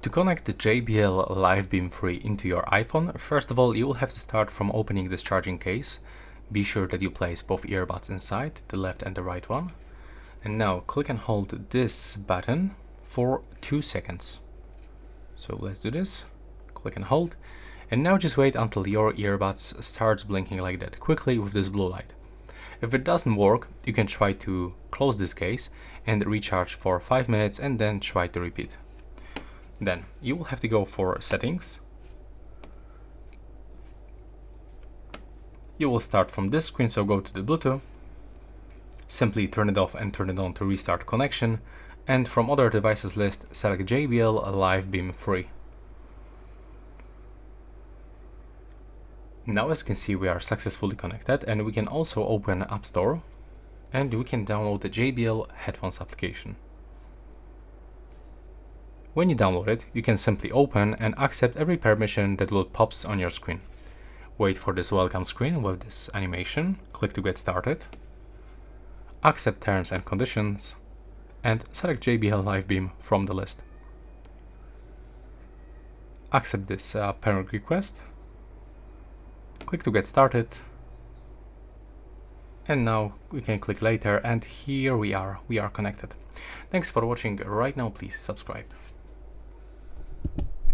To connect the JBL Live Beam 3 into your iPhone, first of all you will have to start from opening this charging case. Be sure that you place both earbuds inside, the left and the right one. And now click and hold this button for 2 seconds. So let's do this. Click and hold. And now just wait until your earbuds starts blinking like that, quickly with this blue light. If it doesn't work, you can try to close this case and recharge for 5 minutes and then try to repeat. Then you will have to go for settings. You will start from this screen, so go to the Bluetooth. Simply turn it off and turn it on to restart connection. And from other devices list, select JBL Live Beam 3. Now as you can see, we are successfully connected, and we can also open App Store and we can download the JBL headphones application. When you download it, you can simply open and accept every permission that will pop on your screen. Wait for this welcome screen with this animation, click to get started, accept terms and conditions, and select JBL Live Beam from the list. Accept this parent request, click to get started, and now we can click later, and here we are connected. Thanks for watching. Right now please subscribe.